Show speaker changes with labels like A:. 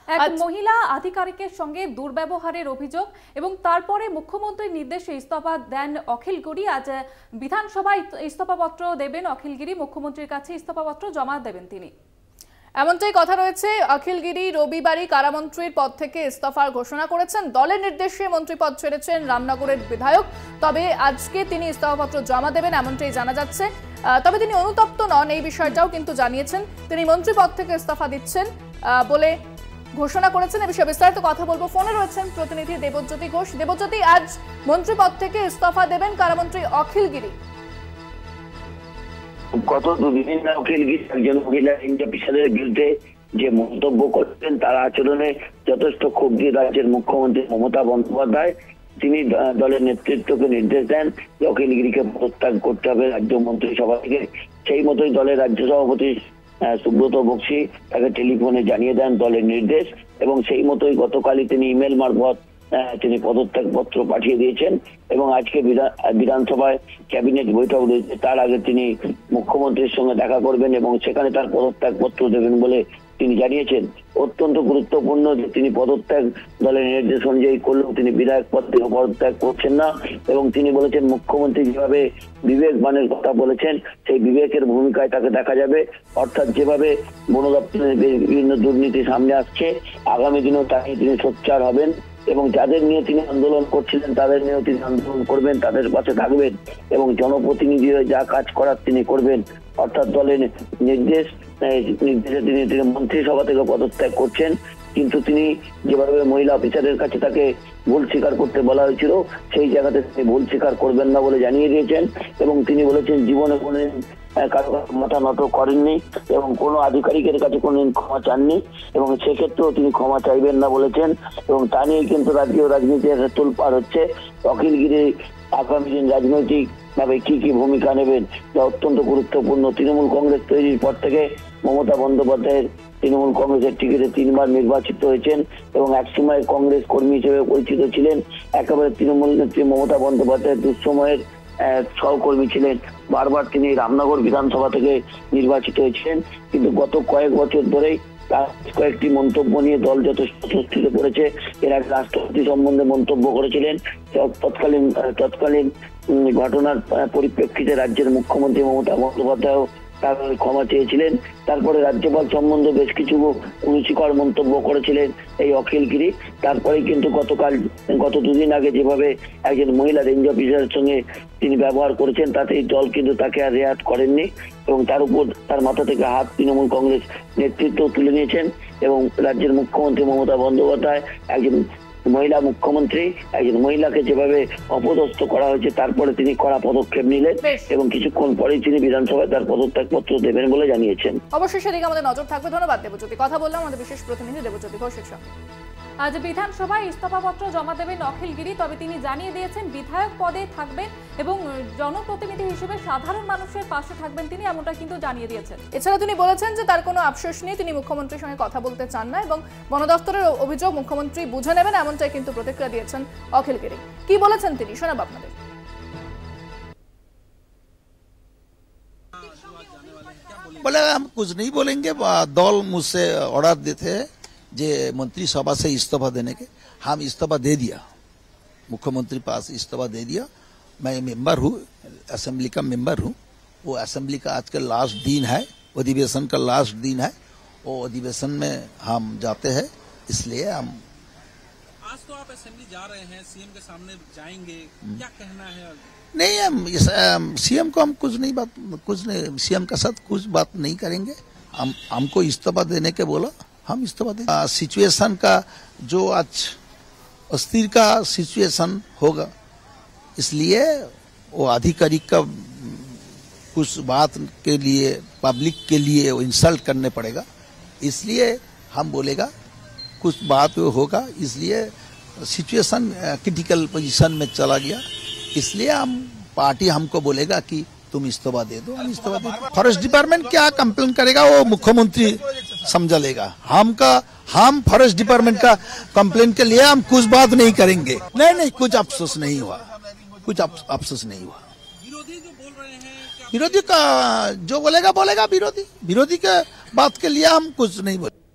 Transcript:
A: এক মহিলা আধিকারিকের সঙ্গে দুর্ব্যবহারের অভিযোগ এবং তারপরে মুখ্যমন্ত্রীর নির্দেশে ইস্তফা দেন অখিল গিরি। আজ বিধানসভায় ইস্তফাপত্র দেবেন অখিল গিরি, মুখ্যমন্ত্রীর কাছে ইস্তফাপত্র জমা দেবেন তিনি। এমনটাই কথা রয়েছে। অখিল গিরি রবিবারই কারামন্ত্রীর পদ থেকে ইস্তফার ঘোষণা করেছেন। দলের নির্দেশে মন্ত্রীপদ ছেড়েছেন রামনগরের বিধায়ক, তবে আজকে তিনি ইস্তফাপত্র জমা দেবেন এমনটাই জানা যাচ্ছে। তবে তিনি অনুতপ্ত নন এই বিষয়টাও কিন্তু জানিয়েছেন। তিনি মন্ত্রীপদ থেকে ইস্তফা দিচ্ছেন বলে ঘোষণা করেছেন। এ বিষয়ে বিস্তারিত কথা বলবো। ফোনে রয়েছেন প্রতিনিধি দেবজ্যোতি ঘোষ। দেবজ্যোতি, আজ মন্ত্রীপদ থেকে ইস্তফা দেবেন কারামন্ত্রী অখিল গিরি।
B: গত দুদিন অখিল গিরি একজন মহিলা রেঞ্জ অফিসারের বিরুদ্ধে যে মন্তব্য করছেন তার আচরণে যথেষ্ট ক্ষোভ দিয়ে রাজ্যের মুখ্যমন্ত্রী মমতা বন্দ্যোপাধ্যায় তিনি দলের নেতৃত্বকে নির্দেশ দেন যে অখিল গিরিকে পদত্যাগ করতে হবে রাজ্য মন্ত্রিসভা থেকে। সেই মতোই দলের রাজ্য সভাপতি সুব্রত বক্সী তাকে টেলিফোনে জানিয়ে দেন দলের নির্দেশ, এবং সেই মতোই গতকালই তিনি ইমেল মারফত তিনি পদত্যাগ পত্র পাঠিয়ে দিয়েছেন। এবং আজকে বিধানসভায় ক্যাবিনেট বৈঠক রয়েছে, তার আগে তিনি মুখ্যমন্ত্রীর সঙ্গে দেখা করবেন এবং সেখানে তার পদত্যাগ পত্র দেবেন বলে তিনি জানিয়েছেন। অত্যন্ত গুরুত্বপূর্ণ যে তিনি পদত্যাগ দলের নির্দেশ অনুযায়ী করলেও তিনি বিধায়ক পদ থেকে পদত্যাগ করছেন না, এবং তিনি বলেছেন মুখ্যমন্ত্রী যেভাবে বিবেকবানের কথা বলেছেন সেই বিবেকের ভূমিকায় তাকে দেখা যাবে। অর্থাৎ যেভাবে বন দপ্তরের বিভিন্ন দুর্নীতি সামনে আসছে আগামী দিনেও তাকে তিনি সোচ্চার হবেন এবং যাদের নিয়ে তিনি আন্দোলন করছিলেন তাদের নিয়েও তিনি আন্দোলন করবেন, তাদের পাশে থাকবেন এবং জনপ্রতিনিধি হয়ে যা কাজ করার তিনি করবেন। অর্থাৎ দলের নির্দেশে তিনি মন্ত্রিসভা থেকে পদত্যাগ করছেন, কিন্তু তিনি যেভাবে মহিলা অফিসারের কাছে তাকে ভুল স্বীকার করতে বলা হয়েছিল সেই জায়গাতে তিনি ভুল স্বীকার করবেন না বলে জানিয়ে দিয়েছেন। এবং তিনি বলেছেন জীবনে কোনোদিন কারো মাথা নত করেননি এবং কোনো আধিকারিকের কাছে কোনোদিন ক্ষমা চাননি, এবং সেক্ষেত্রেও তিনি ক্ষমা চাইবেন না বলেছেন। এবং তা নিয়ে কিন্তু রাজ্য রাজনীতি একটা তোলপাড় হচ্ছে। অখিল গিরি আগামী দিন রাজনৈতিক ভাবে কি কি ভূমিকা নেবেন যা অত্যন্ত গুরুত্বপূর্ণ। তৃণমূল কংগ্রেস তৈরির পর থেকে মমতা বন্দ্যোপাধ্যায়ের তৃণমূল কংগ্রেসের টিকিটে 3 বার নির্বাচিত হয়েছেন এবং একসময় কংগ্রেস কর্মী হিসেবে পরিচিত ছিলেন। একেবারে তৃণমূল নেত্রী মমতা বন্দ্যোপাধ্যায়ের দুঃসময়ের সহকর্মী ছিলেন। বারবার তিনি রামনগর বিধানসভা থেকে নির্বাচিত হয়েছিলেন, কিন্তু গত কয়েক বছর ধরেই তার কয়েকটি মন্তব্য নিয়ে দল যথেষ্ট স্বস্তিতে পড়েছে। এর আগে রাষ্ট্রপতি সম্বন্ধে মন্তব্য করেছিলেন। তৎকালীন ঘটনার পরিপ্রেক্ষিতে রাজ্যের মুখ্যমন্ত্রী মমতা বন্দ্যোপাধ্যায় তার ক্ষমা চেয়েছিলেন। তারপরে রাজ্যপাল সম্বন্ধে বেশ কিছু রুচিকর মন্তব্য করেছিলেন এই অখিল গিরি। তারপরে কিন্তু গত দুদিন আগে যেভাবে একজন মহিলা রেঞ্জ অফিসারের সঙ্গে তিনি ব্যবহার করেছেন তাতেই দল কিন্তু তাকে আর রেয়াত করেননি এবং তার উপর তার মাথা থেকে হাত তৃণমূল কংগ্রেস নেতৃত্ব তুলে নিয়েছেন। এবং রাজ্যের মুখ্যমন্ত্রী মমতা বন্দ্যোপাধ্যায় একজন মহিলা মুখ্যমন্ত্রী, একজন মহিলাকে যেভাবে অপদস্থ করা হয়েছে তারপরে তিনি কড়া পদক্ষেপ নিলেন এবং কিছুক্ষণ পরেই তিনি বিধানসভায় তার পদত্যাগ পত্র দেবেন বলে জানিয়েছেন।
A: অবশ্যই সেদিকে আমাদের নজর থাকবে। ধন্যবাদ দেবজ্যোতি। কথা বললাম আমাদের বিশেষ প্রতিনিধি দেবজ্যোতি ঘোষের সঙ্গে। আজ বিধানসভায় ইস্তফাপত্র জমা দেবেন অখিল গিরি, তবে তিনি জানিয়ে দিয়েছেন বিধায়ক পদে থাকবেন এবং জনপ্রতিনিধি হিসেবে সাধারণ মানুষের পাশে থাকবেন তিনি, এমনটা কিন্তু জানিয়ে দিয়েছেন। এছাড়া তিনি বলেছেন যে তার কোনো আফসোস নেই, তিনি মুখ্যমন্ত্রীর সঙ্গে কথা বলতে চান না এবং বন দপ্তরের অভিযোগ মুখ্যমন্ত্রী বুঝে নেবেন, এমনটাই কিন্তু প্রতিক্রিয়া দিয়েছেন অখিল গিরি। কি বলেছেন তিনি শোনাব আপনাদের।
C: बोले हम कुछ नहीं बोलेंगे, दल मुझसे ऑर्डर देते हैं जे मंत्रिसभा से इस्तीफा देने के, हम इस्तीफा दे दिया, मुख्यमंत्री पास इस्तीफा दे दिया। मैं मेंबर हूँ, असेंबली का मेंबर हूँ। वो असेंबली का आज का लास्ट दिन है, अधिवेशन का लास्ट दिन है, वो अधिवेशन में हम जाते हैं, इसलिए हम
D: आज तो आप असेंबली जा रहे हैं, सीएम के सामने जाएंगे, क्या कहना है?
C: नहीं, हम सीएम को हम कुछ नहीं सीएम का साथ कुछ बात नहीं करेंगे। हमको इस्तीफा देने के बोला, हम इस्तीफा दे। सिचुएशन का जो आज अस्थिर का सिचुएशन होगा, इसलिए वो आधिकारिक का कुछ बात के लिए पब्लिक के लिए वो इंसल्ट करने पड़ेगा, इसलिए हम बोलेगा कुछ बात होगा, इसलिए सिचुएशन क्रिटिकल पोजीशन में चला गया, इसलिए हम पार्टी हमको बोलेगा कि तुम इस्तीफा दे दो, हम इस्तीफा दे दो। फॉरेस्ट डिपार्टमेंट क्या कंप्लेन करेगा वो मुख्यमंत्री समझा लेगा। हम फॉरेस्ट डिपार्टमेंट का कंप्लेन के लिए हम कुछ बात नहीं करेंगे। नहीं, कुछ अफसोस नहीं हुआ, कुछ अफसोस नहीं हुआ।
D: विरोधी जो बोल रहे हैं,
C: विरोधी का जो बोलेगा विरोधी के बात के लिए हम कुछ नहीं बोले।